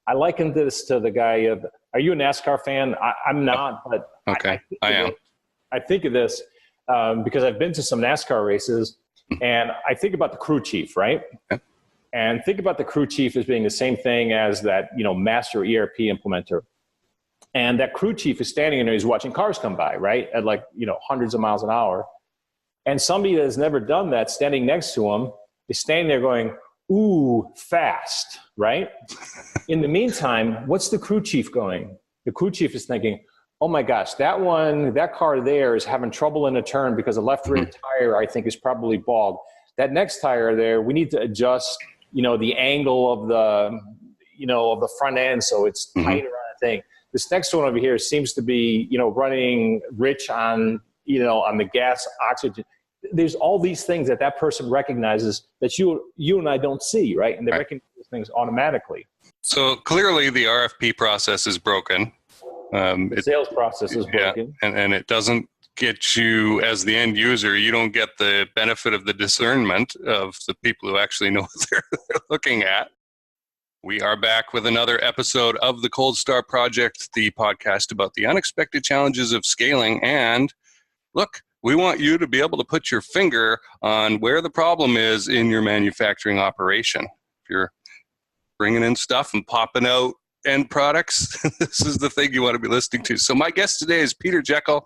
I liken this to the guy of, are you a NASCAR fan? I'm not, but okay, I am. I think of this because I've been to some NASCAR races, and I think about the crew chief, right? Okay. And think about the crew chief as being the same thing as that, master ERP implementer. And that crew chief is standing there, he's watching cars come by, right? At hundreds of miles an hour. And somebody that has never done that standing next to him is standing there going, ooh, fast, right? In the meantime, what's the crew chief going? The crew chief is thinking, oh my gosh, that car there is having trouble in a turn because the left rear tire, I think, is probably bald. That next tire there, we need to adjust, the angle of the front end so it's tighter on the thing. This next one over here seems to be, running rich on, on the gas, oxygen. There's all these things that person recognizes that you and I don't see, right? And they recognize these things automatically. So clearly the RFP process is broken. The sales process is broken. Yeah, and it doesn't get you, as the end user, you don't get the benefit of the discernment of the people who actually know what they're looking at. We are back with another episode of the Cold Start Project, the podcast about the unexpected challenges of scaling. And look, we want you to be able to put your finger on where the problem is in your manufacturing operation. If you're bringing in stuff and popping out end products, this is the thing you want to be listening to. So my guest today is Peter Joeckel,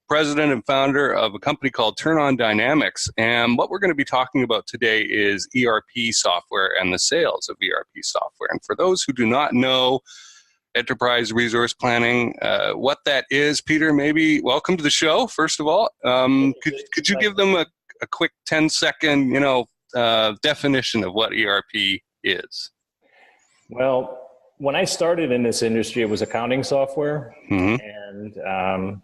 president and founder of a company called TurnOnDynamics. And what we're going to be talking about today is ERP software and the sales of ERP software. And for those who do not know enterprise resource planning, what that is, Peter, maybe welcome to the show, first of all. Could you give them a quick 10-second, definition of what ERP is? Well, when I started in this industry, it was accounting software. And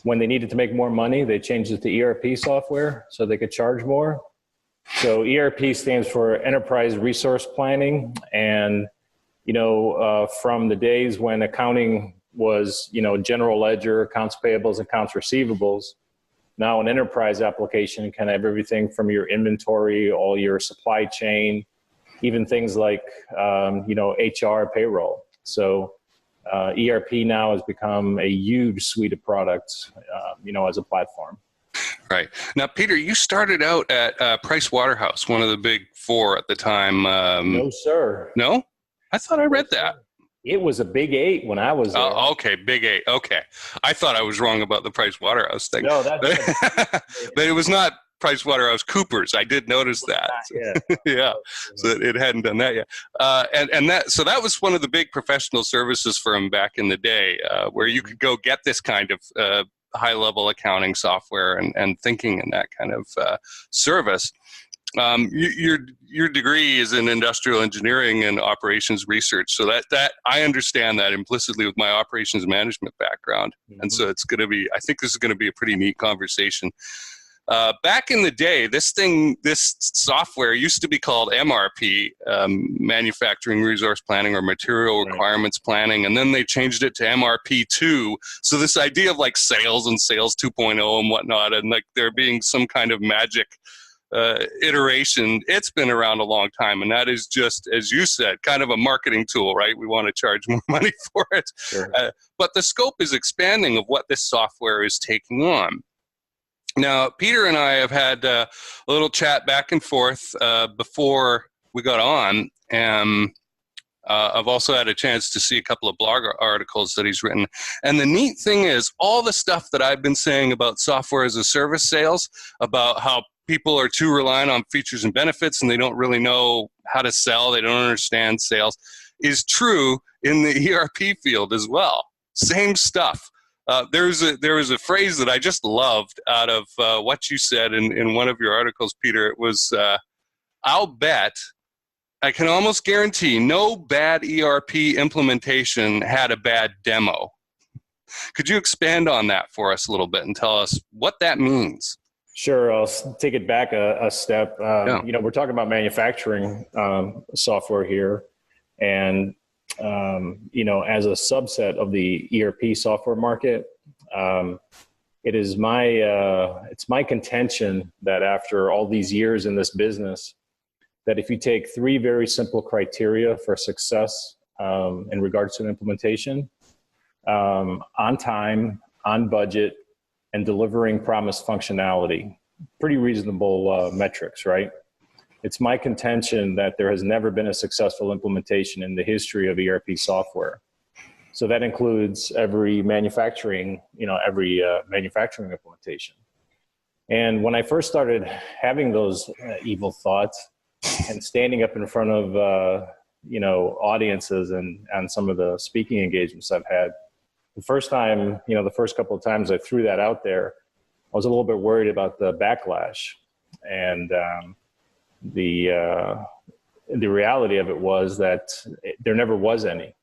when they needed to make more money, they changed it to ERP software so they could charge more. So ERP stands for Enterprise Resource Planning. And, from the days when accounting was, general ledger, accounts payables, accounts receivables, now an enterprise application can have everything from your inventory, all your supply chain, even things like, HR, payroll. So ERP now has become a huge suite of products, as a platform. Right. Now, Peter, you started out at Price Waterhouse, one of the big four at the time. No, sir. No? I thought I read that. It was a big 8 when I was there. Oh, okay, big 8. Okay. I thought I was wrong about the Price Waterhouse thing. No, that's but it was not Price Waterhouse Coopers. I did notice that. Yeah. So it hadn't done that yet. So that was one of the big professional services firm back in the day, where you could go get this kind of high-level accounting software and thinking in that kind of service. Your degree is in industrial engineering and operations research, so that I understand that implicitly with my operations management background, and so it's going to be. I think this is going to be a pretty neat conversation. Back in the day, this software used to be called MRP, Manufacturing Resource Planning or Material Requirements Planning, and then they changed it to MRP2. So this idea of like sales and sales 2.0 and whatnot, and like there being some kind of magic iteration, it's been around a long time, and that is just, as you said, kind of a marketing tool, right? We want to charge more money for it. Sure. But the scope is expanding of what this software is taking on. Now, Peter and I have had a little chat back and forth before we got on, and I've also had a chance to see a couple of blog articles that he's written. And the neat thing is, all the stuff that I've been saying about software as a service sales, about how people are too reliant on features and benefits and they don't really know how to sell, they don't understand sales, is true in the ERP field as well. Same stuff. There was a phrase that I just loved out of what you said in one of your articles, Peter. It was, I'll bet, I can almost guarantee no bad ERP implementation had a bad demo. Could you expand on that for us a little bit and tell us what that means? Sure. I'll take it back a step. We're talking about manufacturing software here. And, as a subset of the ERP software market, it's my contention that after all these years in this business, that if you take 3 very simple criteria for success in regards to an implementation, on time, on budget, and delivering promised functionality. Pretty reasonable metrics, right? It's my contention that there has never been a successful implementation in the history of ERP software. So that includes every manufacturing implementation. And when I first started having those evil thoughts and standing up in front of, audiences and some of the speaking engagements I've had, the first couple of times I threw that out there, I was a little bit worried about the backlash. And the reality of it was that there never was any.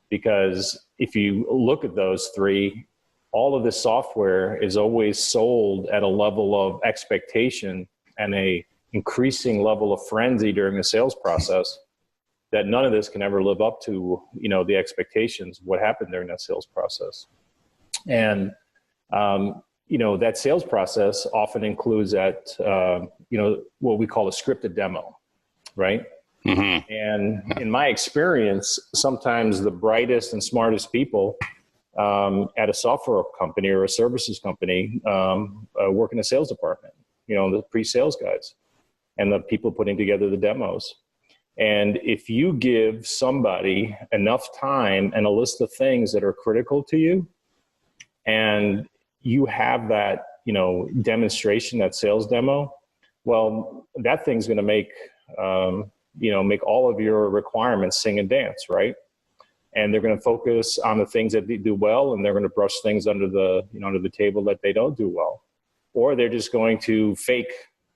Because if you look at those three, all of this software is always sold at a level of expectation and a increasing level of frenzy during the sales process that none of this can ever live up to, the expectations of what happened during that sales process. And, that sales process often includes what we call a scripted demo, right? Mm-hmm. And in my experience, sometimes the brightest and smartest people at a software company or a services company work in a sales department, the pre-sales guys and the people putting together the demos. And if you give somebody enough time and a list of things that are critical to you, and you have that, demonstration, that sales demo, well, that thing's going to make all of your requirements sing and dance, right? And they're going to focus on the things that they do well, and they're going to brush things under the table that they don't do well, or they're just going to fake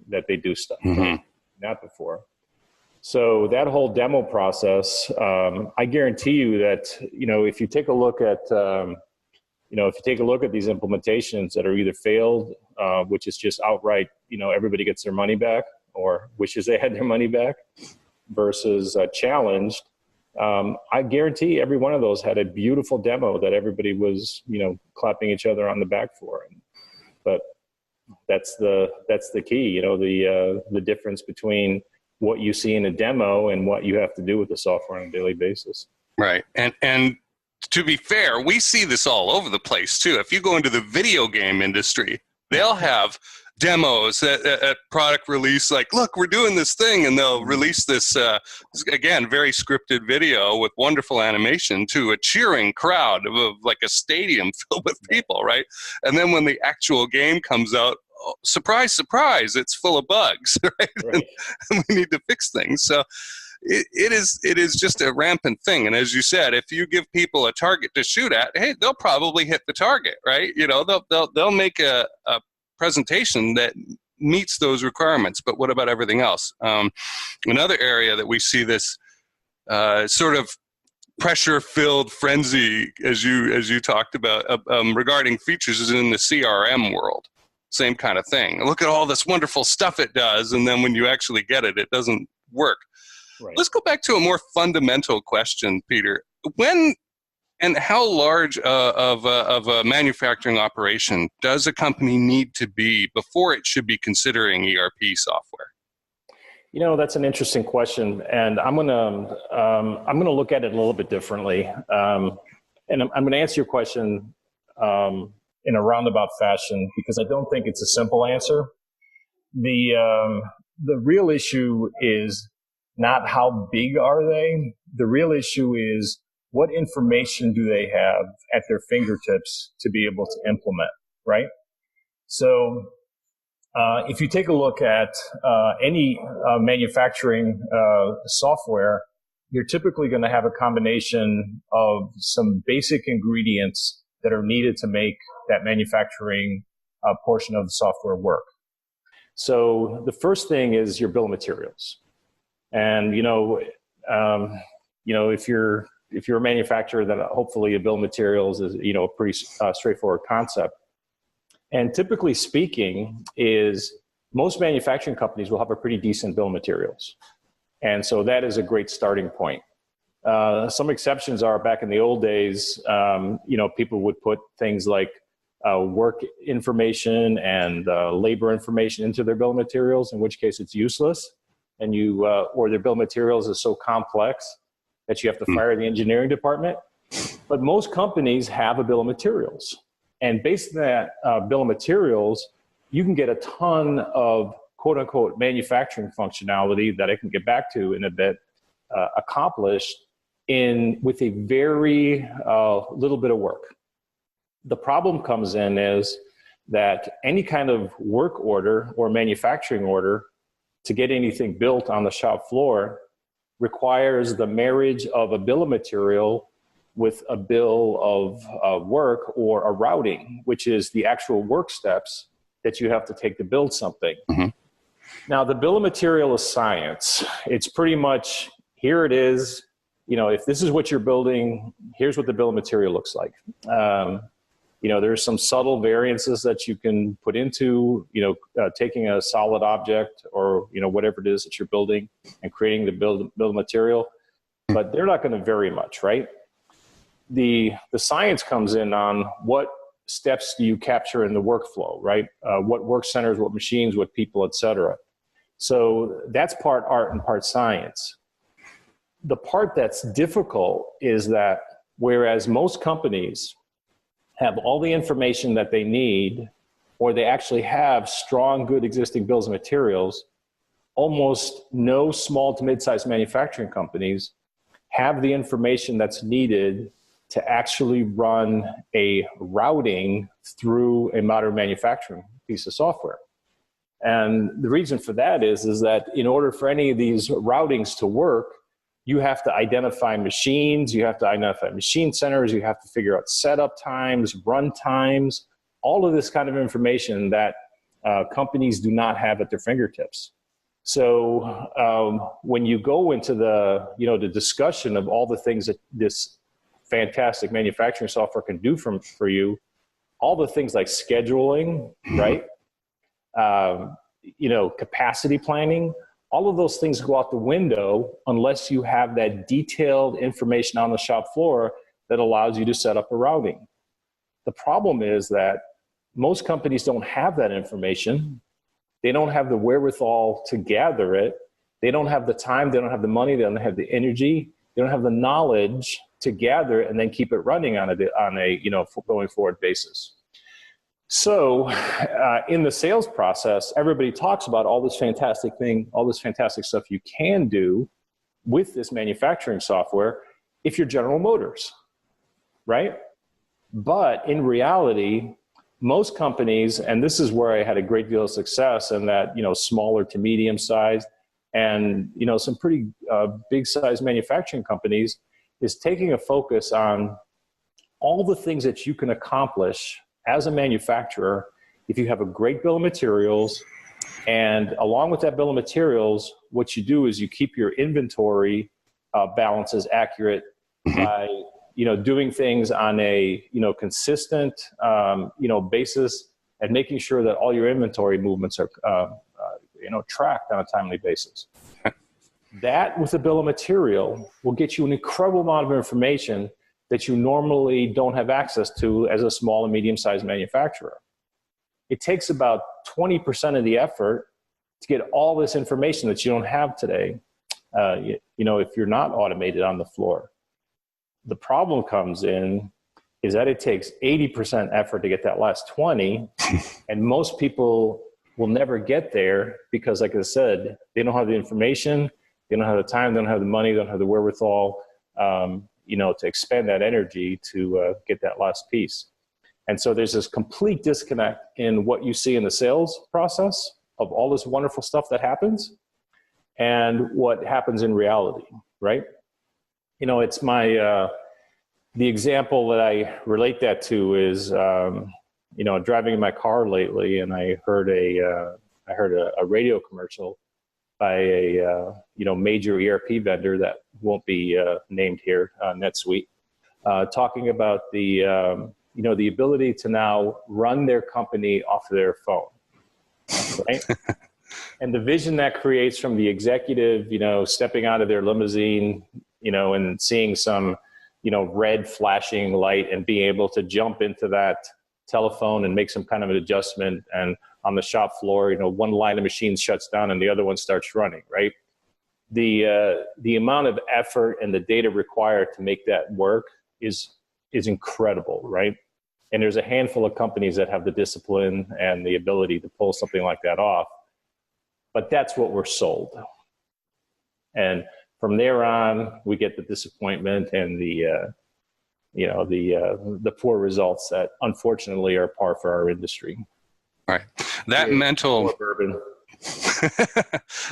that they do stuff. Mm-hmm. Not before. So that whole demo process, I guarantee you that if you take a look at these implementations that are either failed, which is just outright, everybody gets their money back or wishes they had their money back, versus challenged, I guarantee every one of those had a beautiful demo that everybody was, clapping each other on the back for. But that's the key, the difference between what you see in a demo and what you have to do with the software on a daily basis. Right. And to be fair, we see this all over the place too. If you go into the video game industry, they'll have demos at product release, like, look, we're doing this thing, and they'll release this, again, very scripted video with wonderful animation to a cheering crowd of like a stadium filled with people, right? And then when the actual game comes out, oh, surprise, surprise, it's full of bugs, right? And we need to fix things. So it is just a rampant thing. And as you said, if you give people a target to shoot at, hey, they'll probably hit the target, right? They'll make a presentation that meets those requirements. But what about everything else? Another area that we see this sort of pressure-filled frenzy, as you talked about, regarding features, is in the CRM world. Same kind of thing. Look at all this wonderful stuff it does, and then when you actually get it, it doesn't work. Right. Let's go back to a more fundamental question, Peter. When and how large of a manufacturing operation does a company need to be before it should be considering ERP software? That's an interesting question, and I'm gonna look at it a little bit differently, and I'm gonna answer your question in a roundabout fashion, because I don't think it's a simple answer. The real issue is not how big are they. The real issue is, what information do they have at their fingertips to be able to implement, right? So if you take a look at any manufacturing software, you're typically going to have a combination of some basic ingredients that are needed to make that manufacturing portion of the software work. So the first thing is your bill of materials. And, if you're a manufacturer, then hopefully a bill of materials is, a pretty straightforward concept. And typically speaking, is most manufacturing companies will have a pretty decent bill of materials. And so that is a great starting point. Some exceptions are, back in the old days, people would put things like work information and labor information into their bill of materials, in which case it's useless. And or their bill of materials is so complex that you have to fire the engineering department. But most companies have a bill of materials. And based on that bill of materials, you can get a ton of quote unquote manufacturing functionality that I can get back to in a bit, accomplished with a very little bit of work. The problem comes in is that any kind of work order or manufacturing order to get anything built on the shop floor requires the marriage of a bill of material with a bill of work or a routing, which is the actual work steps that you have to take to build something. Mm-hmm. Now, the bill of material is science. It's pretty much, here it is. You know, if this is what you're building, here's what the bill of material looks like. You know, there's some subtle variances that you can put into, taking a solid object or, whatever it is that you're building and creating the bill of material, but they're not going to vary much, right? The science comes in on what steps do you capture in the workflow, right? What work centers, what machines, what people, et cetera. So that's part art and part science. The part that's difficult is that whereas most companies have all the information that they need, or they actually have strong, good existing bills of materials, almost no small to mid-sized manufacturing companies have the information that's needed to actually run a routing through a modern manufacturing piece of software. And the reason for that is that in order for any of these routings to work, you have to identify machines, you have to identify machine centers, you have to figure out setup times, run times, all of this kind of information that companies do not have at their fingertips. So when you go into the discussion of all the things that this fantastic manufacturing software can do for you, all the things like scheduling, right? Capacity planning, all of those things go out the window unless you have that detailed information on the shop floor that allows you to set up a routing. The problem is that most companies don't have that information. They don't have the wherewithal to gather it. They don't have the time, they don't have the money, they don't have the energy, they don't have the knowledge to gather it and then keep it running on a going forward basis. So in the sales process, everybody talks about all this fantastic stuff you can do with this manufacturing software if you're General Motors, right? But in reality, most companies, and this is where I had a great deal of success in that, smaller to medium sized and, some pretty big sized manufacturing companies, is taking a focus on all the things that you can accomplish as a manufacturer if you have a great bill of materials. And along with that bill of materials, what you do is you keep your inventory balances accurate by doing things on a consistent basis and making sure that all your inventory movements are tracked on a timely basis. That with a bill of material will get you an incredible amount of information that you normally don't have access to as a small and medium-sized manufacturer. It takes about 20% of the effort to get all this information that you don't have today, if you're not automated on the floor. The problem comes in is that it takes 80% effort to get that last 20, and most people will never get there because, like I said, they don't have the information, they don't have the time, they don't have the money, they don't have the wherewithal, to expend that energy to get that last piece. And so there's this complete disconnect in what you see in the sales process of all this wonderful stuff that happens and what happens in reality, right? It's my, the example that I relate that to is, driving in my car lately, and I heard a radio commercial by a major ERP vendor that won't be named here, NetSuite, talking about the ability to now run their company off of their phone, right? And the vision that creates from the executive, stepping out of their limousine, and seeing some, red flashing light and being able to jump into that telephone and make some kind of an adjustment, and on the shop floor, one line of machines shuts down and the other one starts running, right? the amount of effort and the data required to make that work is incredible, right? And there's a handful of companies that have the discipline and the ability to pull something like that off. But that's what we're sold. And from there on, we get the disappointment and the poor results that unfortunately are par for our industry. Right. That mental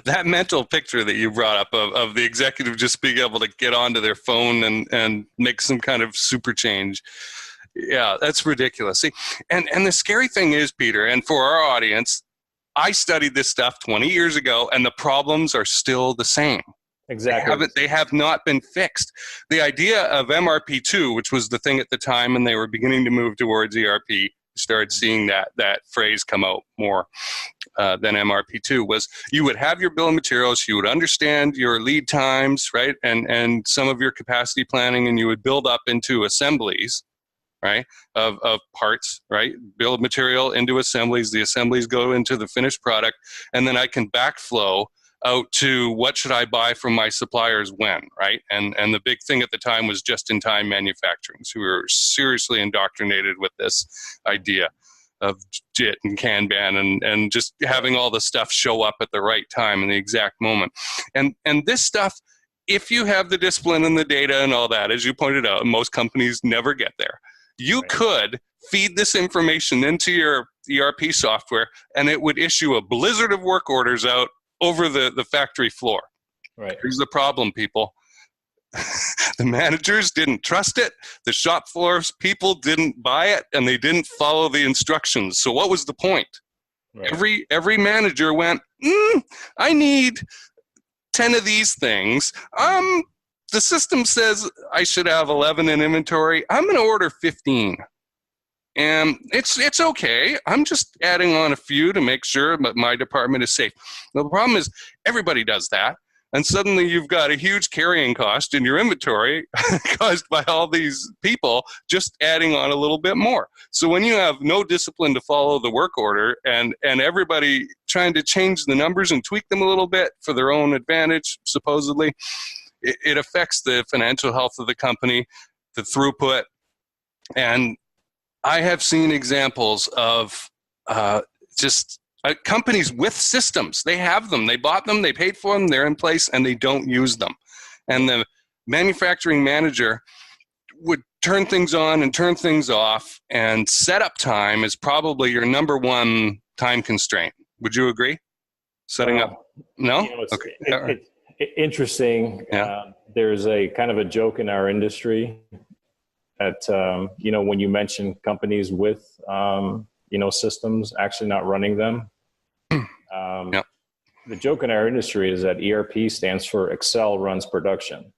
that mental picture that you brought up of the executive just being able to get onto their phone and make some kind of super change. Yeah, that's ridiculous. See, and the scary thing is, Peter, and for our audience, I studied this stuff 20 years ago, and the problems are still the same. Exactly. They have not been fixed. The idea of MRP2, which was the thing at the time, and they were beginning to move towards ERP, started seeing that phrase come out more than MRP2, was you would have your bill of materials, you would understand your lead times, right, and some of your capacity planning, and you would build up into assemblies, right, of parts, right, bill of material into assemblies, the assemblies go into the finished product, and then I can backflow out to what should I buy from my suppliers when, right? And the big thing at the time was just-in-time manufacturing. So we were seriously indoctrinated with this idea of JIT and Kanban and just having all the stuff show up at the right time in the exact moment. And this stuff, if you have the discipline and the data and all that, as you pointed out, most companies never get there. You could feed this information into your ERP software and it would issue a blizzard of work orders out over the factory floor. Right. Here's the problem, people. The managers didn't trust it. The shop floor people didn't buy it, and they didn't follow the instructions. So what was the point? Right. Every manager went, I need 10 of these things. The system says I should have 11 in inventory. I'm going to order 15. And it's okay. I'm just adding on a few to make sure that my department is safe. Now, the problem is everybody does that. And suddenly you've got a huge carrying cost in your inventory caused by all these people just adding on a little bit more. So when you have no discipline to follow the work order and everybody trying to change the numbers and tweak them a little bit for their own advantage, supposedly, it affects the financial health of the company, the throughput, and I have seen examples of companies with systems. They have them. They bought them. They paid for them. They're in place, and they don't use them. And the manufacturing manager would turn things on and turn things off, and setup time is probably your number one time constraint. Would you agree? Setting up? No? Okay. Interesting. Yeah. There's a kind of a joke in our industry that, when you mention companies with, systems actually not running them. Yep. The joke in our industry is that ERP stands for Excel runs production.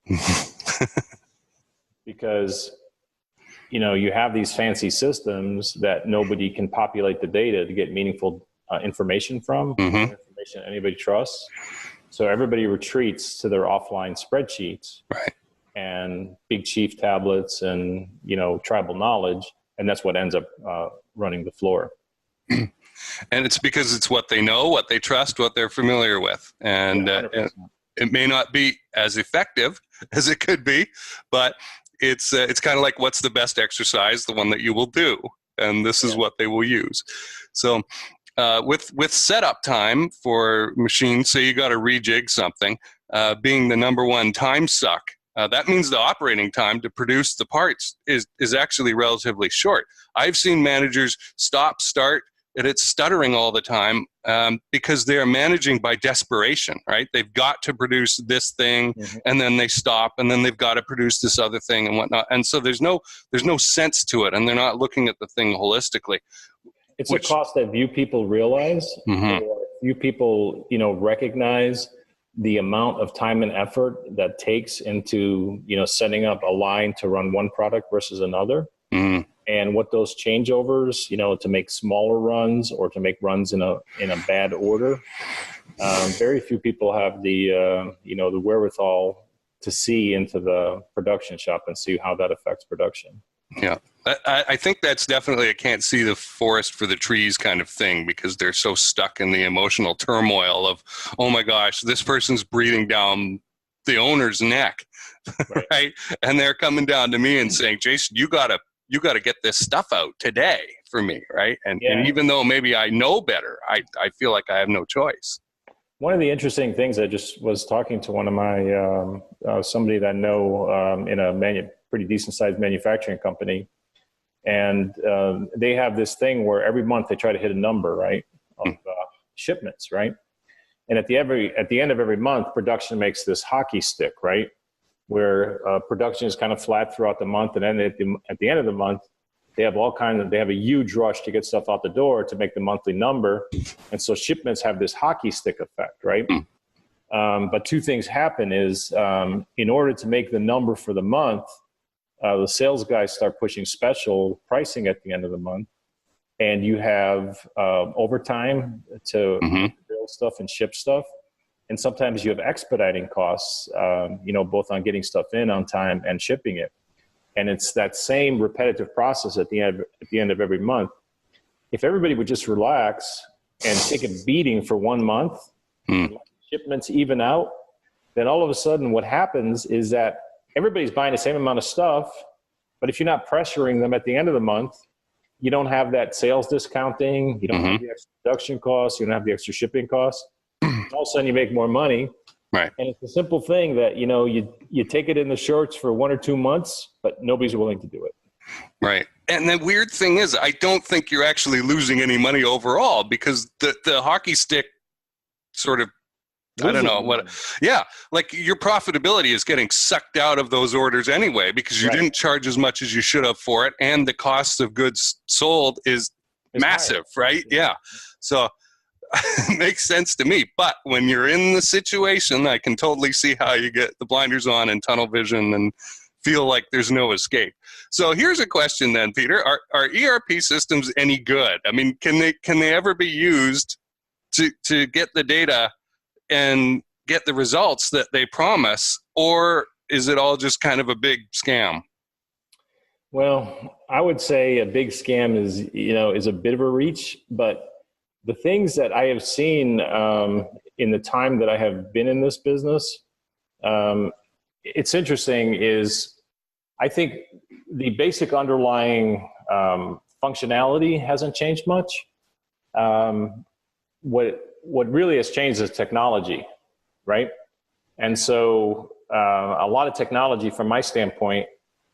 Because, you have these fancy systems that nobody can populate the data to get meaningful information from, information anybody trusts. So everybody retreats to their offline spreadsheets. Right. And big chief tablets and, tribal knowledge. And that's what ends up running the floor. And it's because it's what they know, what they trust, what they're familiar with. And it may not be as effective as it could be, but it's kind of like, what's the best exercise? The one that you will do. And this is what they will use. So with setup time for machines, say you got to rejig something, being the number one time suck, that means the operating time to produce the parts is actually relatively short. I've seen managers stop, start, and it's stuttering all the time because they're managing by desperation, right? They've got to produce this thing, and then they stop, and then they've got to produce this other thing and whatnot. And so there's no sense to it, and they're not looking at the thing holistically. It's a cost that few people realize. Few people, recognize the amount of time and effort that takes into, setting up a line to run one product versus another. And what those changeovers, to make smaller runs or to make runs in a bad order. Very few people have the wherewithal to see into the production shop and see how that affects production. Yeah. I think that's definitely a can't see the forest for the trees kind of thing, because they're so stuck in the emotional turmoil of, oh my gosh, this person's breathing down the owner's neck, right? And they're coming down to me and saying, Jason, you gotta get this stuff out today for me, right? And even though maybe I know better, I feel like I have no choice. One of the interesting things, I just was talking to one of my, somebody that I know in a pretty decent sized manufacturing company. And they have this thing where every month they try to hit a number, right, of shipments, right? And at the end of every month, production makes this hockey stick, right, where production is kind of flat throughout the month, and then at the end of the month, they have a huge rush to get stuff out the door to make the monthly number, and so shipments have this hockey stick effect, right? But two things happen is in order to make the number for the month, the sales guys start pushing special pricing at the end of the month, and you have overtime to build stuff and ship stuff. And sometimes you have expediting costs, both on getting stuff in on time and shipping it. And it's that same repetitive process at the end of every month. If everybody would just relax and take a beating for 1 month, shipments even out, then all of a sudden what happens is that everybody's buying the same amount of stuff, but if you're not pressuring them at the end of the month, you don't have that sales discounting, you don't have the extra production costs, you don't have the extra shipping costs. All of a sudden you make more money. Right. And it's a simple thing that, you take it in the shorts for 1 or 2 months, but nobody's willing to do it. Right. And the weird thing is, I don't think you're actually losing any money overall, because the hockey stick sort of, I don't know what. Yeah, like your profitability is getting sucked out of those orders anyway, because you didn't charge as much as you should have for it, and the cost of goods sold is massive, right? Yeah. So it makes sense to me. But when you're in the situation, I can totally see how you get the blinders on and tunnel vision and feel like there's no escape. So here's a question then, Peter: Are ERP systems any good? I mean, can they ever be used to get the data and get the results that they promise, or is it all just kind of a big scam? Well, I would say a big scam is a bit of a reach, but the things that I have seen in the time that I have been in this business, it's interesting is I think the basic underlying functionality hasn't changed much. What really has changed is technology, right? And so a lot of technology, from my standpoint,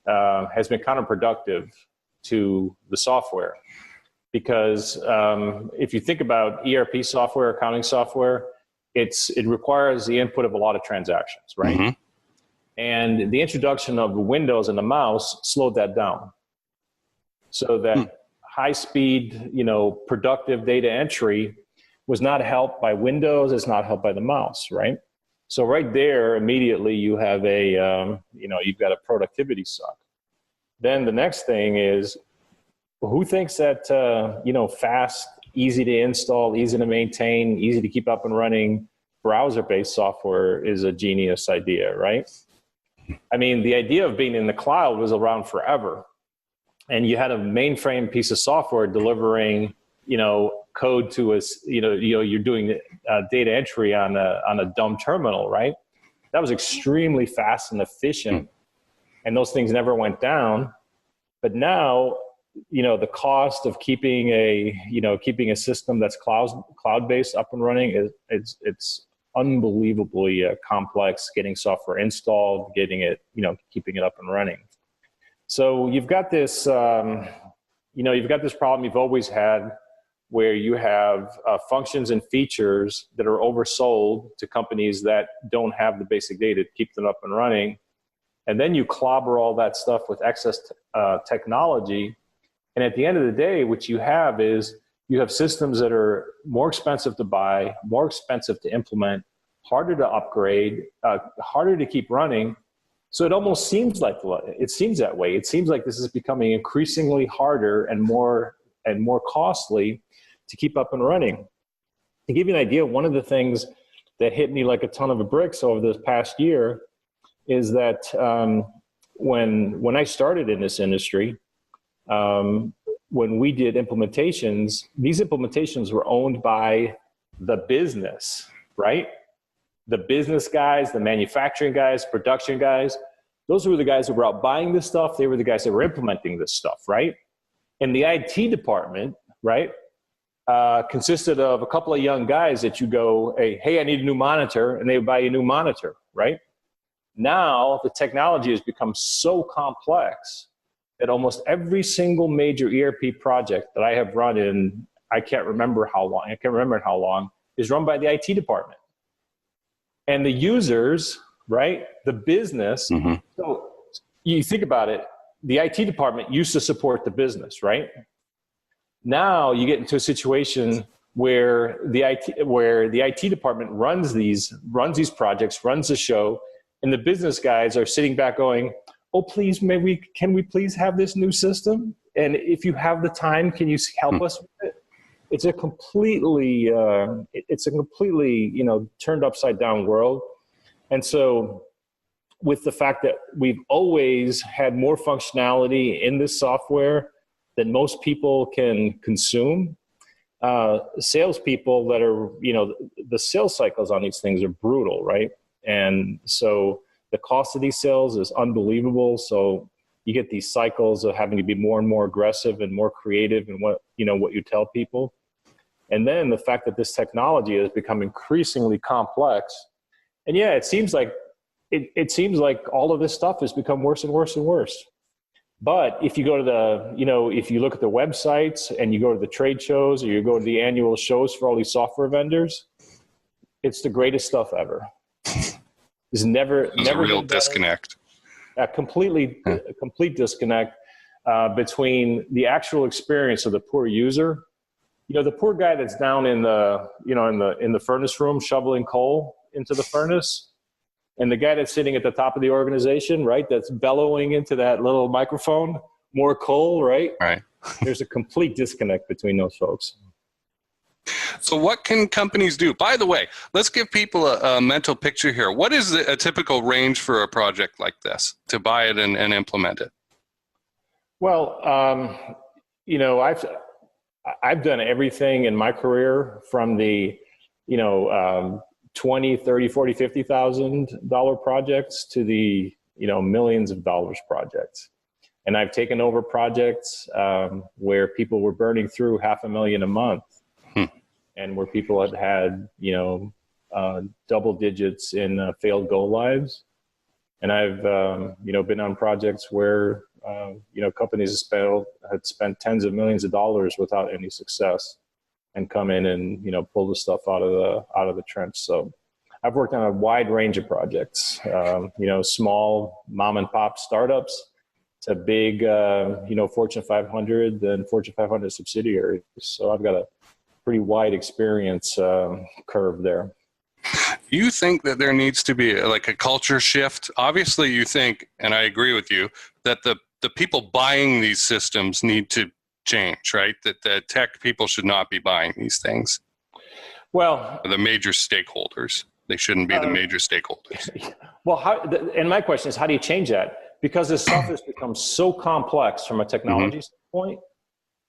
has been counterproductive to the software. Because if you think about ERP software, accounting software, it requires the input of a lot of transactions, right? And the introduction of the Windows and the mouse slowed that down. So that high-speed, productive data entry was not helped by Windows, it's not helped by the mouse, right? So right there, immediately you have you've got a productivity suck. Then the next thing is, who thinks that, fast, easy to install, easy to maintain, easy to keep up and running browser-based software is a genius idea, right? I mean, the idea of being in the cloud was around forever. And you had a mainframe piece of software delivering, code to us, you're doing data entry on a dumb terminal, right? That was extremely fast and efficient. And those things never went down. But now, the cost of keeping a system that's cloud-based up and running it's unbelievably complex, getting software installed, getting it, keeping it up and running. So you've got this, you've got this problem you've always had, where you have functions and features that are oversold to companies that don't have the basic data to keep them up and running. And then you clobber all that stuff with excess technology. And at the end of the day, what you have is you have systems that are more expensive to buy, more expensive to implement, harder to upgrade, harder to keep running. So it almost seems that way. It seems like this is becoming increasingly harder and more costly to keep up and running. To give you an idea, one of the things that hit me like a ton of bricks over this past year is that when I started in this industry, when we did implementations, these implementations were owned by the business, right? The business guys, the manufacturing guys, production guys, those were the guys who were out buying this stuff. They were the guys that were implementing this stuff, right? And the IT department, right, consisted of a couple of young guys that you go, hey, I need a new monitor, and they would buy you a new monitor, right? Now the technology has become so complex that almost every single major ERP project that I have run in, I can't remember how long, is run by the IT department. And the users, right, the business, so you think about it, the IT department used to support the business, right? Now you get into a situation where the IT department runs these projects, runs the show, and the business guys are sitting back going, oh, please, can we please have this new system? And if you have the time, can you help us with it? It's a completely, turned upside down world. And so with the fact that we've always had more functionality in this software than most people can consume, salespeople that are, the sales cycles on these things are brutal, right? And so the cost of these sales is unbelievable. So you get these cycles of having to be more and more aggressive and more creative in what you tell people. And then the fact that this technology has become increasingly complex. And yeah, it seems like all of this stuff has become worse and worse and worse. But if you go to if you look at the websites and you go to the trade shows or you go to the annual shows for all these software vendors, it's the greatest stuff ever. There's never a real disconnect. A complete disconnect between the actual experience of the poor user. The poor guy that's down in the furnace room shoveling coal into the furnace, and the guy that's sitting at the top of the organization, right, that's bellowing into that little microphone, more coal, right? Right. There's a complete disconnect between those folks. So what can companies do? By the way, let's give people a mental picture here. What is a typical range for a project like this to buy it and implement it? Well, I've done everything in my career from the, $20, $30, $40, $50,000 projects to the, millions of dollars projects. And I've taken over projects where people were burning through $500,000 a month, and where people had double digits in failed go lives. And I've, been on projects where, companies had spent tens of millions of dollars without any success, and come in and, pull the stuff out of the trench. So I've worked on a wide range of projects, small mom and pop startups to big, Fortune 500 and Fortune 500 subsidiaries. So I've got a pretty wide experience curve there. You think that there needs to be a culture shift? Obviously, you think, and I agree with you, that the people buying these systems need to change, right? That the tech people should not be buying these things. Well, the major stakeholders. They shouldn't be the major stakeholders. Well, and my question is, how do you change that? Because this stuff has become so complex from a technology standpoint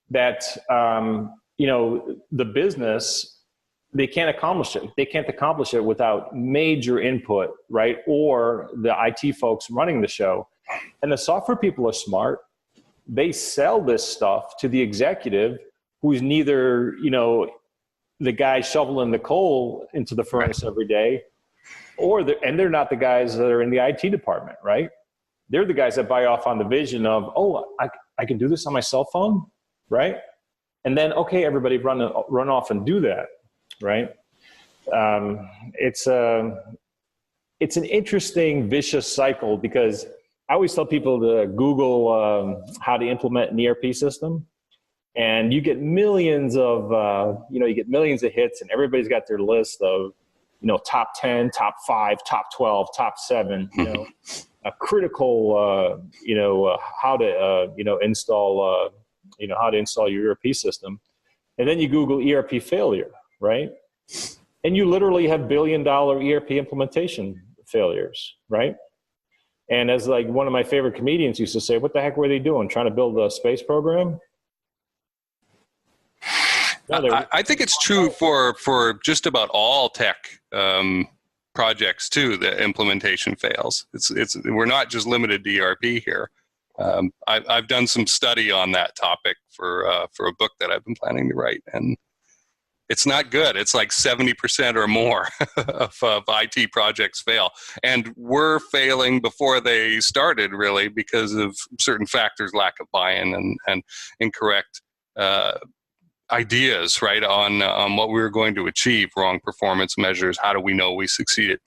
that, the business, they can't accomplish it. They can't accomplish it without major input, right? Or the IT folks running the show. And the software people are smart. They sell this stuff to the executive, who's neither, the guy shoveling the coal into the furnace every day, and they're not the guys that are in the IT department, right? They're the guys that buy off on the vision of, I can do this on my cell phone, right? And then, okay, everybody run off and do that, right? It's an interesting vicious cycle, because I always tell people to Google how to implement an ERP system, and you get millions of hits, and everybody's got their list of, top 10, top 5, top 12, top 7, a critical, how to, install, how to install your ERP system. And then you Google ERP failure, right? And you literally have $1 billion ERP implementation failures, right? And as like one of my favorite comedians used to say, what the heck were they doing? Trying to build a space program? No, I think it's true for just about all tech projects too. The implementation fails. We're not just limited to ERP here. I've done some study on that topic for a book that I've been planning to write, and it's not good. It's like 70% or more of IT projects fail, and we're failing before they started, really, because of certain factors, lack of buy-in and incorrect ideas, right, on what we were going to achieve, wrong performance measures. How do we know we succeeded?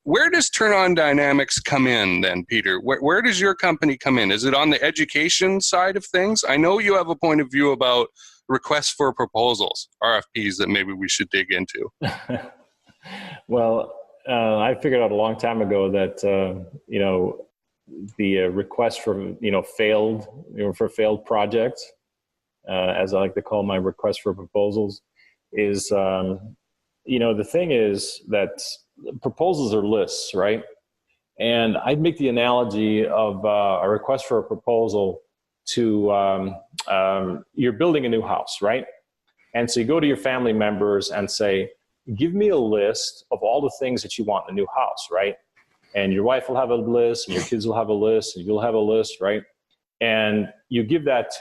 Where does TurnOnDynamics come in then, Peter? Where does your company come in? Is it on the education side of things? I know you have a point of view about requests for proposals, RFPs, that maybe we should dig into. Well, I figured out a long time ago that, the request for, failed projects, as I like to call my request for proposals, is, the thing is that proposals are lists, right? And I'd make the analogy of a request for a proposal to, you're building a new house, right? And so you go to your family members and say, give me a list of all the things that you want in a new house, right? And your wife will have a list, and your kids will have a list, and you'll have a list, right? And you give that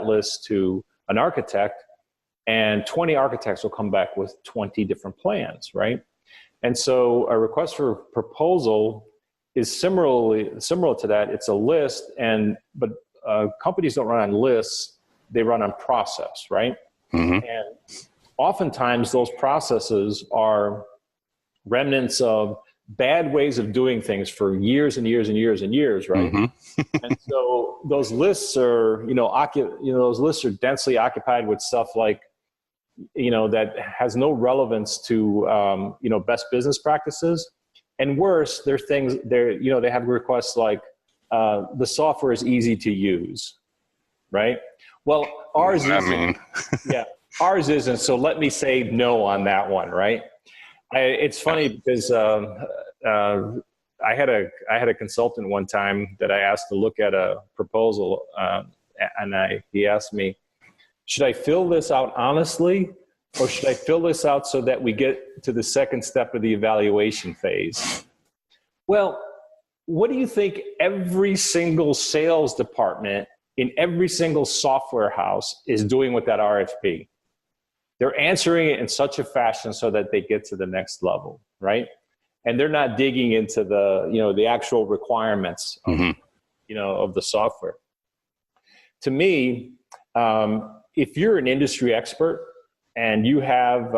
list to an architect, and 20 architects will come back with 20 different plans, right? And so a request for proposal is similar to that. It's a list, but companies don't run on lists; they run on process, right? Mm-hmm. And oftentimes, those processes are remnants of bad ways of doing things for years and years and years and years, right? Mm-hmm. And so those lists are, those lists are densely occupied with stuff like, that has no relevance to, best business practices. And worse, they have requests like, the software is easy to use, right? Well, ours isn't. Yeah, ours isn't. So let me say no on that one, right? It's funny because I had a consultant one time that I asked to look at a proposal, and he asked me, should I fill this out honestly, or should I fill this out so that we get to the second step of the evaluation phase? Well, what do you think every single sales department in every single software house is doing with that RFP? They're answering it in such a fashion so that they get to the next level, right? And they're not digging into the actual requirements of, mm-hmm. Of the software. To me, if you're an industry expert and you have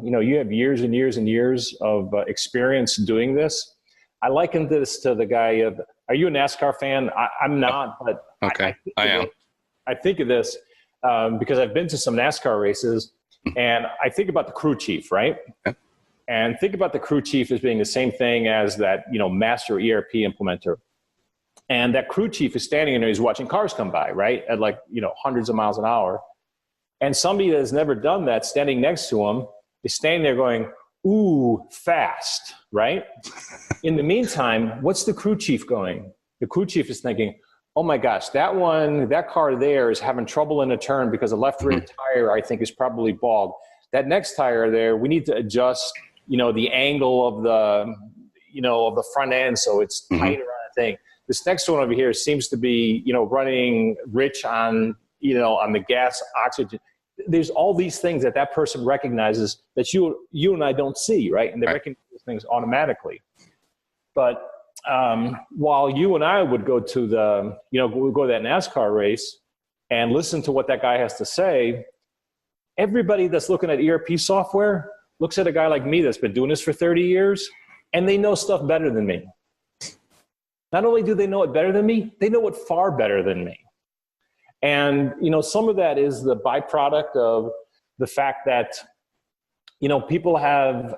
years and years and years of experience doing this, I liken this to the guy of, are you a NASCAR fan? I'm not, but okay, I am. I think of this because I've been to some NASCAR races, and I think about the crew chief, right? Okay. And think about the crew chief as being the same thing as that, master ERP implementer. And that crew chief is standing in there, he's watching cars come by, right? At hundreds of miles an hour. And somebody that has never done that, standing next to him, is standing there going, ooh, fast, right? In the meantime, what's the crew chief going? The crew chief is thinking, oh my gosh, that car there is having trouble in a turn because the left rear tire, I think, is probably bald. That next tire there, we need to adjust, the angle of the front end so it's tighter on the thing. This next one over here seems to be, running rich on, on the gas, oxygen. There's all these things that person recognizes that you and I don't see, right? And they recognize these things automatically. But while you and I would go to that NASCAR race and listen to what that guy has to say, everybody that's looking at ERP software looks at a guy like me that's been doing this for 30 years, and they know stuff better than me. Not only do they know it better than me, they know it far better than me. And, some of that is the byproduct of the fact that, people have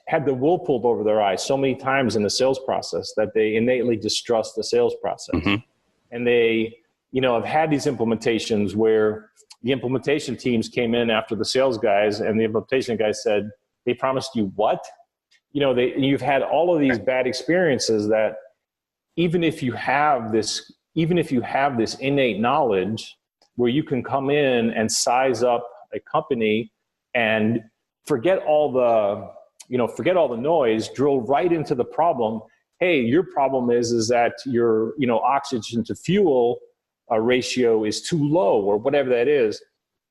had the wool pulled over their eyes so many times in the sales process that they innately distrust the sales process. Mm-hmm. And they, have had these implementations where the implementation teams came in after the sales guys, and the implementation guys said, they promised you what? you've had all of these bad experiences that even if you have this innate knowledge where you can come in and size up a company and forget all the noise, drill right into the problem. Hey, your problem is that your, oxygen to fuel ratio is too low, or whatever that is.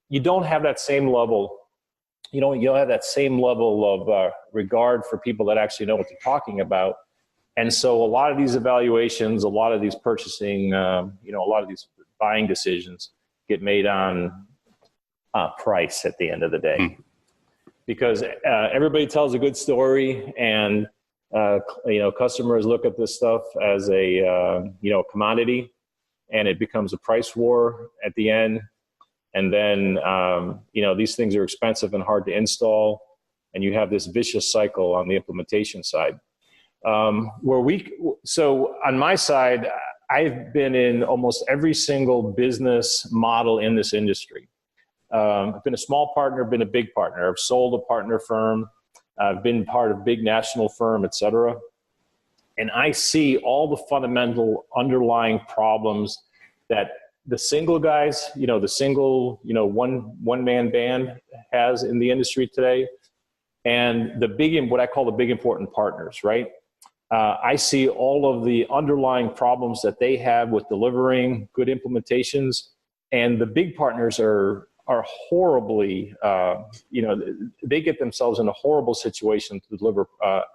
You don't have that same level. You don't have that same level of regard for people that actually know what they're talking about. And so a lot of these evaluations, a lot of these purchasing, a lot of these buying decisions get made on price at the end of the day. Because everybody tells a good story, and customers look at this stuff as a commodity, and it becomes a price war at the end. And then these things are expensive and hard to install, and you have this vicious cycle on the implementation side. So on my side, I've been in almost every single business model in this industry. I've been a small partner, been a big partner. I've sold a partner firm. I've been part of big national firm, et cetera. And I see all the fundamental underlying problems that the single guys, one-man band has in the industry today, and what I call the big important partners, right? I see all of the underlying problems that they have with delivering good implementations, and the big partners are horribly, they get themselves in a horrible situation to deliver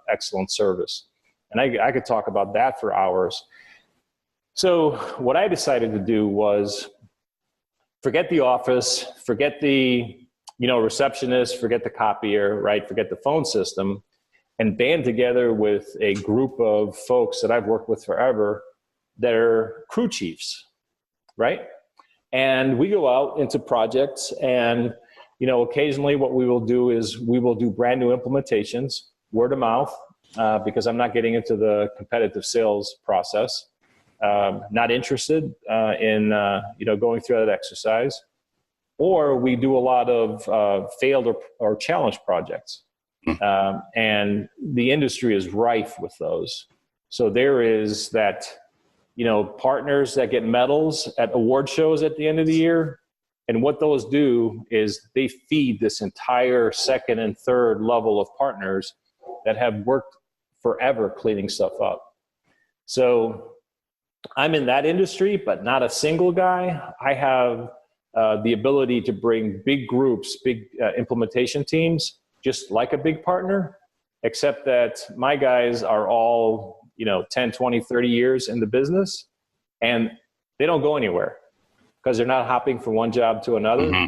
excellent service. And I could talk about that for hours. So what I decided to do was forget the office, forget the receptionist, forget the copier, right? Forget the phone system, and band together with a group of folks that I've worked with forever that are crew chiefs, right? And we go out into projects, and occasionally what we will do is we will do brand new implementations, word of mouth, because I'm not getting into the competitive sales process. Not interested in going through that exercise. Or we do a lot of failed or challenged projects. And the industry is rife with those. So there is that, partners that get medals at award shows at the end of the year. And what those do is they feed this entire second and third level of partners that have worked forever cleaning stuff up. So I'm in that industry, but not a single guy. I have the ability to bring big groups, big implementation teams, just like a big partner, except that my guys are all, 10, 20, 30 years in the business, and they don't go anywhere because they're not hopping from one job to another. Mm-hmm.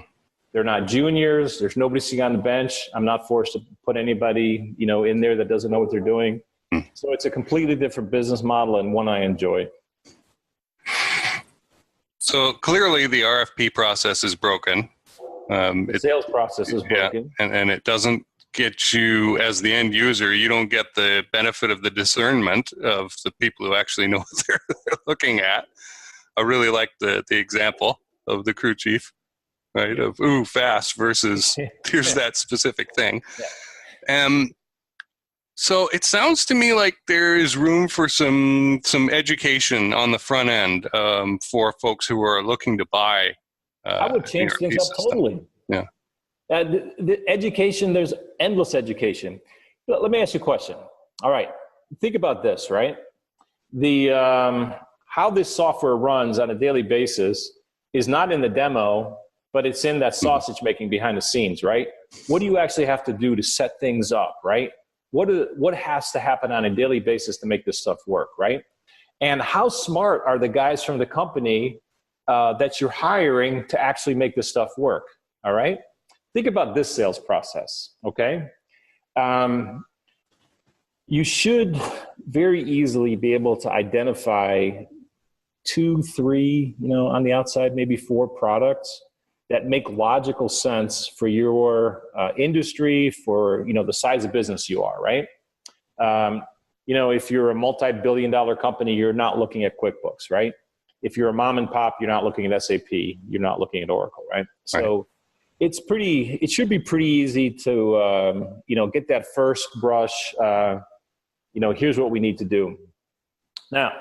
They're not juniors. There's nobody sitting on the bench. I'm not forced to put anybody, in there that doesn't know what they're doing. Mm-hmm. So it's a completely different business model, and one I enjoy. So clearly the RFP process is broken. The sales process is broken. Yeah, and it doesn't get you, as the end user, you don't get the benefit of the discernment of the people who actually know what they're looking at. I really like the example of the crew chief, right? Of fast versus here's that specific thing. Yeah. So it sounds to me like there is room for some education on the front end for folks who are looking to buy. I would change things up totally. Yeah. The education, there's endless education. But let me ask you a question. All right, think about this, right? How this software runs on a daily basis is not in the demo, but it's in that sausage making behind the scenes, right? What do you actually have to do to set things up, right? What has to happen on a daily basis to make this stuff work, right? And how smart are the guys from the company that you're hiring to actually make this stuff work, all right? Think about this sales process, okay? You should very easily be able to identify 2, 3, on the outside, maybe 4 products that make logical sense for your industry, for the size of business you are, right? If you're a multi-billion-dollar company, you're not looking at QuickBooks, right? If you're a mom and pop, you're not looking at SAP, you're not looking at Oracle, right? So it should be pretty easy to, get that first brush, here's what we need to do. Now,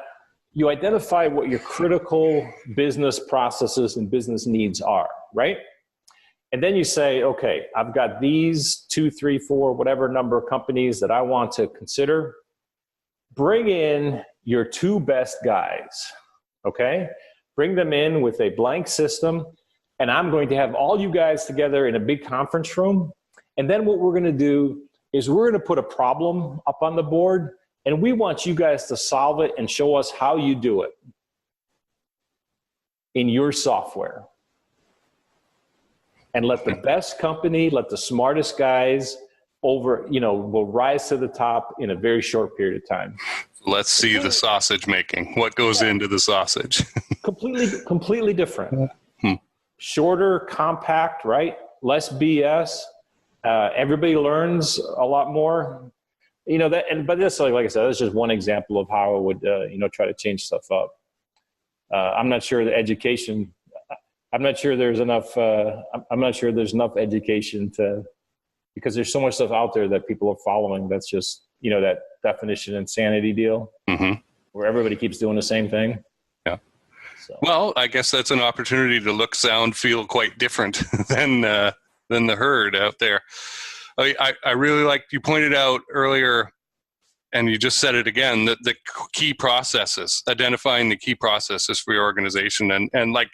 you identify what your critical business processes and business needs are, right? And then you say, okay, I've got these 2, 3, 4, whatever number of companies that I want to consider. Bring in your 2 best guys, okay? Bring them in with a blank system, and I'm going to have all you guys together in a big conference room. And then what we're going to do is we're going to put a problem up on the board, and we want you guys to solve it and show us how you do it in your software. And let the best company, let the smartest guys will rise to the top in a very short period of time. Let's see the sausage making. What goes into the sausage? completely different. Shorter, compact, right? Less BS. Everybody learns a lot more. But this, like I said, that's just one example of how I would, try to change stuff up. I'm not sure the education. I'm not sure there's enough. I'm not sure there's enough education because there's so much stuff out there that people are following. That's just that definition insanity deal, where everybody keeps doing the same thing. Yeah. So. Well, I guess that's an opportunity to look, sound, feel quite different than the herd out there. I really like you pointed out earlier, and you just said it again, that the key processes, identifying the key processes for your organization, and like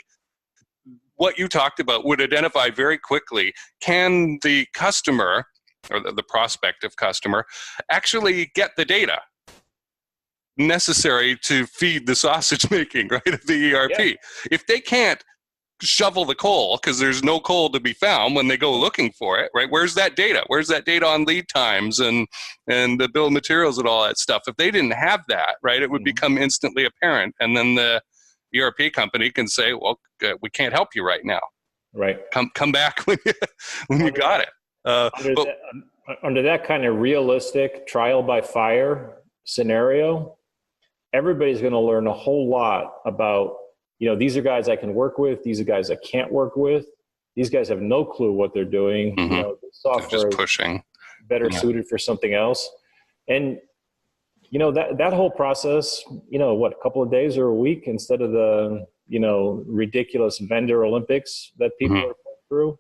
what you talked about would identify very quickly, can the customer or the prospective customer actually get the data necessary to feed the sausage making, right, of the ERP? Yeah. If they can't shovel the coal because there's no coal to be found when they go looking for it, right? Where's that data? Where's that data on lead times and the bill of materials and all that stuff? If they didn't have that, right, it would become instantly apparent. And then the ERP company can say, well, we can't help you right now. Right. Come back when you got it. Under that kind of realistic trial by fire scenario, everybody's going to learn a whole lot about, these are guys I can work with. These are guys I can't work with. These guys have no clue what they're doing. The software just pushing. Is better suited for something else. And, that whole process, a couple of days or a week instead of the, ridiculous vendor Olympics that people are going through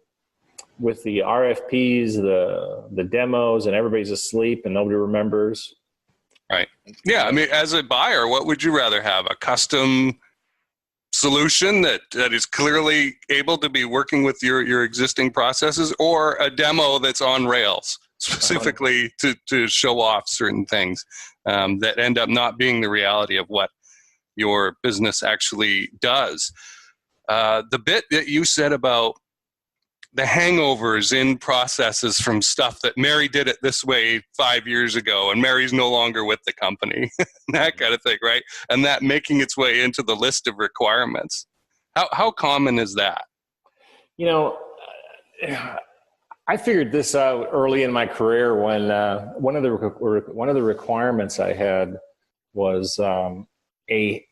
with the RFPs, the demos, and everybody's asleep and nobody remembers. Right. Yeah. I mean, as a buyer, what would you rather have? A custom solution that is clearly able to be working with your existing processes, or a demo that's on rails specifically to show off certain things that end up not being the reality of what your business actually does? The bit that you said about the hangovers in processes from stuff that Mary did it this way 5 years ago and Mary's no longer with the company, that kind of thing, right? And that making its way into the list of requirements. How common is that? I figured this out early in my career when one of the requirements I had was a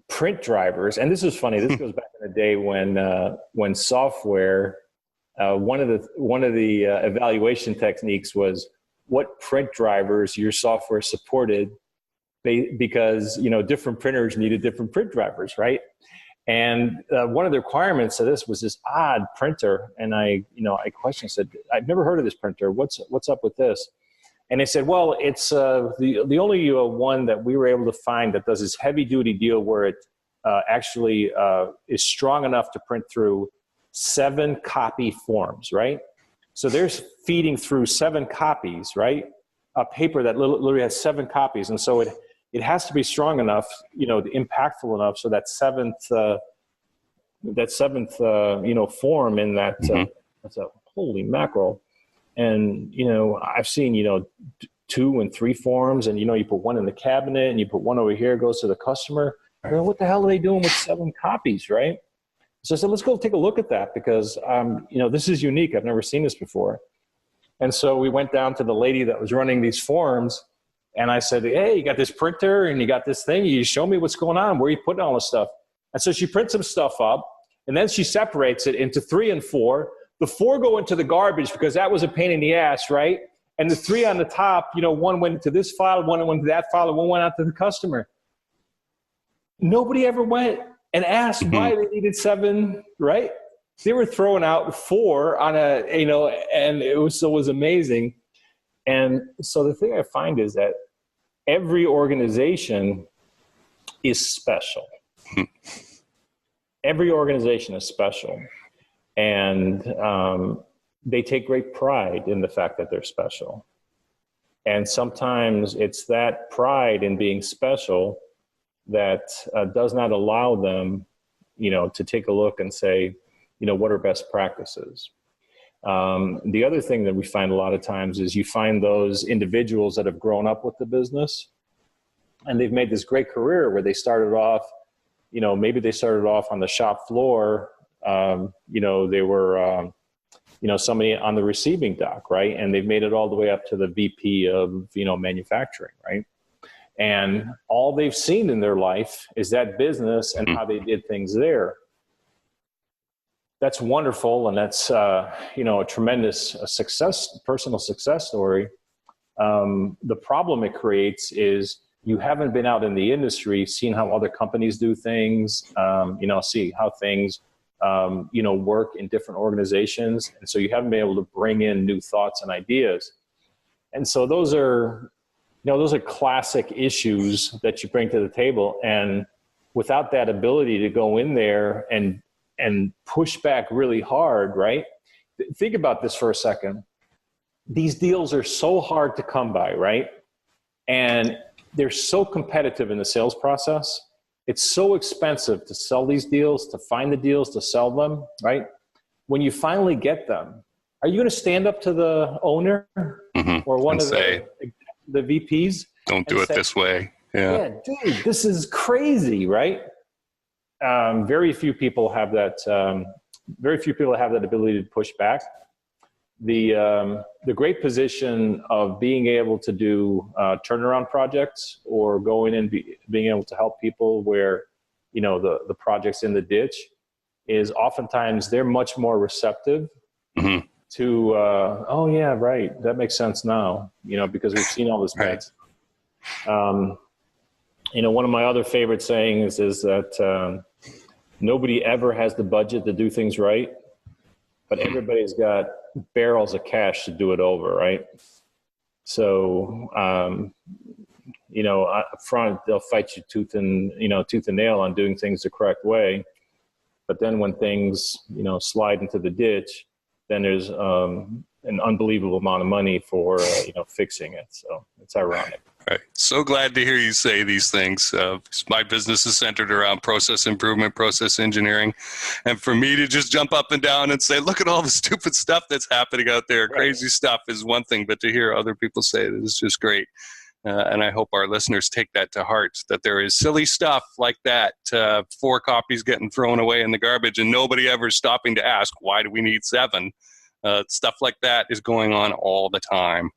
print drivers, and this was funny. This goes back in the day when software, one of the evaluation techniques was what print drivers your software supported, because different printers needed different print drivers, right? And one of the requirements of this was this odd printer, and I questioned, said, I've never heard of this printer. What's up with this? And they said, well, it's the only one that we were able to find that does this heavy duty deal where it actually is strong enough to print through 7 copy forms, right? So there's feeding through 7 copies, right? A paper that literally has 7 copies. And so it has to be strong enough, impactful enough, so that seventh form in that, that's a holy mackerel. And, I've seen, 2 and 3 forms, and, you put one in the cabinet and you put one over here, goes to the customer. What the hell are they doing with 7 copies, right? So I said, let's go take a look at that because, this is unique. I've never seen this before. And so we went down to the lady that was running these forms, and I said, hey, you got this printer and you got this thing. You show me what's going on. Where are you putting all this stuff? And so she prints some stuff up, And then she separates it into 3 and 4. The 4 go into the garbage because that was a pain in the ass, right? And the 3 on the top, one went into this file, one went into that file, and one went out to the customer. Nobody ever went and asked why they needed 7, right? They were throwing out 4 on and it was amazing. And so the thing I find is that every organization is special. Every organization is special. And they take great pride in the fact that they're special. And sometimes it's that pride in being special that does not allow them, to take a look and say, what are best practices? The other thing that we find a lot of times is you find those individuals that have grown up with the business and they've made this great career where they started off, maybe they started off on the shop floor. They were, somebody on the receiving dock, right? And they've made it all the way up to the VP of, manufacturing, right? And all they've seen in their life is that business and how they did things there. That's wonderful, and that's a tremendous personal success story. The problem it creates is you haven't been out in the industry, seen how other companies do things, see how things work in different organizations, and so you haven't been able to bring in new thoughts and ideas. And so those are classic issues that you bring to the table, and without that ability to go in there and push back really hard, right? Think about this for a second. These deals are so hard to come by, right? And they're so competitive in the sales process. It's so expensive to sell these deals, to find the deals, to sell them, right? When you finally get them, are you going to stand up to the owner or one of the VPs? Don't do it this way. Yeah, dude, this is crazy, right? Very few people have that. Very few people have that ability to push back. The great position of being able to do turnaround projects or going in and being able to help people where the project's in the ditch is oftentimes they're much more receptive to oh yeah, right, that makes sense now, because we've seen all this bad stuff. One of my other favorite sayings is that nobody ever has the budget to do things right, but everybody's got barrels of cash to do it over, right? So, up front, they'll fight you tooth and nail on doing things the correct way. But then when things, slide into the ditch, then there's an unbelievable amount of money for, fixing it. So it's ironic. Right. So glad to hear you say these things. My business is centered around process improvement, process engineering. And for me to just jump up and down and say, look at all the stupid stuff that's happening out there. Right. Crazy stuff is one thing, but to hear other people say it is just great. And I hope our listeners take that to heart, that there is silly stuff like that, 4 copies getting thrown away in the garbage and nobody ever stopping to ask, why do we need 7? Stuff like that is going on all the time.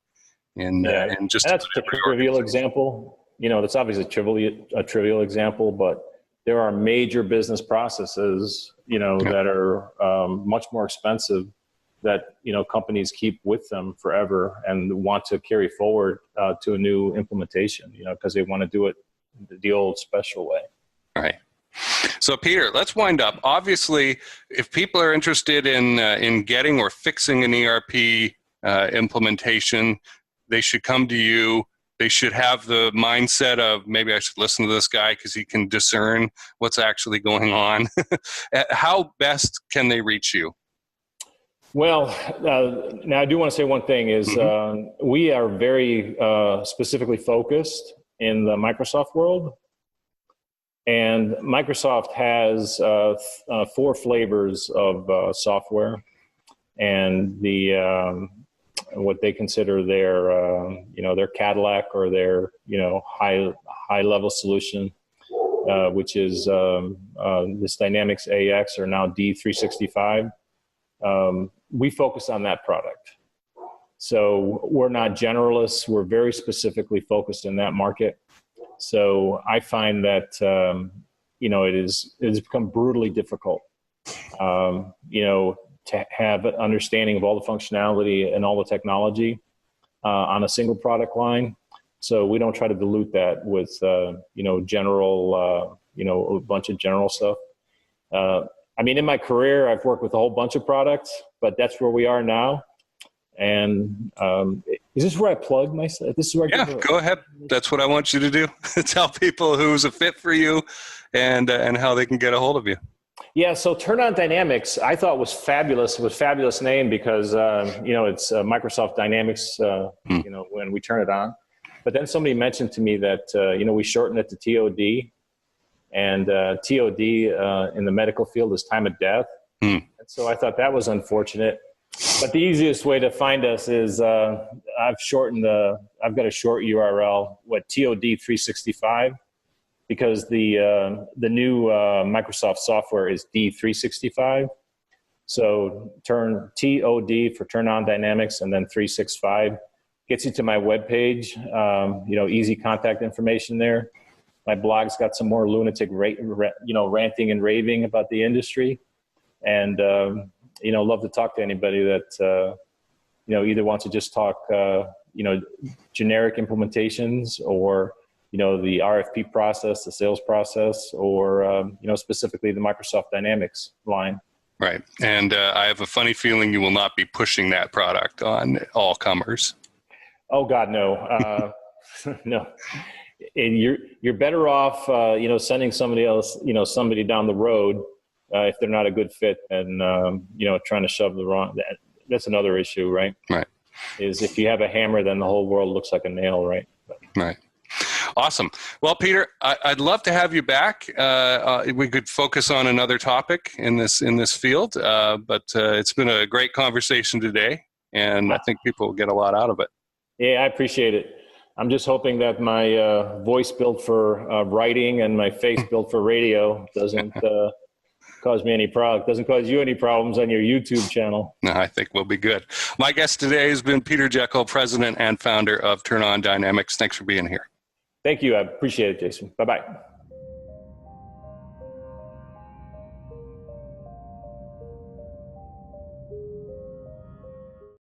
And just that's a trivial example. That's obviously a trivial example, but there are major business processes, that are much more expensive that, companies keep with them forever and want to carry forward to a new implementation, because they want to do it the old special way. Right. So Peter, let's wind up. Obviously, if people are interested in getting or fixing an ERP implementation, they should come to you. They should have the mindset of maybe I should listen to this guy because he can discern what's actually going on. How best can they reach you? Well, now I do want to say one thing is we are very specifically focused in the Microsoft world. And Microsoft has 4 flavors of software, and what they consider their Cadillac or their high level solution, which is this Dynamics AX or now D365. We focus on that product. So we're not generalists. We're very specifically focused in that market. So I find that, it has become brutally difficult to have an understanding of all the functionality and all the technology on a single product line. So we don't try to dilute that with, general, a bunch of general stuff. In my career, I've worked with a whole bunch of products, but that's where we are now. And is this where I plug myself? This is where go ahead. That's what I want you to do. Tell people who's a fit for you and how they can get a hold of you. Yeah, so TurnOnDynamics I thought was fabulous. It was a fabulous name because, it's Microsoft Dynamics, when we turn it on. But then somebody mentioned to me that, we shortened it to TOD. And TOD in the medical field is time of death. And so I thought that was unfortunate. But the easiest way to find us is I've got a short URL, TOD 365. Because the new Microsoft software is D365. So TOD for TurnOnDynamics and then 365 gets you to my webpage, easy contact information there. My blog's got some more lunatic, ranting and raving about the industry. And, love to talk to anybody that, either wants to just talk, generic implementations or, the RFP process, the sales process, or, specifically the Microsoft Dynamics line. Right. And I have a funny feeling you will not be pushing that product on all comers. Oh, God, no. No. And you're better off, sending somebody else, somebody down the road if they're not a good fit and, trying to shove the wrong. That's another issue, right? Right. Is if you have a hammer, then the whole world looks like a nail, right? Right. Awesome. Well, Peter, I'd love to have you back. We could focus on another topic in this field, but it's been a great conversation today, and I think people will get a lot out of it. Yeah, I appreciate it. I'm just hoping that my voice built for writing and my face built for radio doesn't cause me any problem. Doesn't cause you any problems on your YouTube channel. No, I think we'll be good. My guest today has been Peter Joeckel, president and founder of TurnOnDynamics. Thanks for being here. Thank you. I appreciate it, Jason. Bye-bye.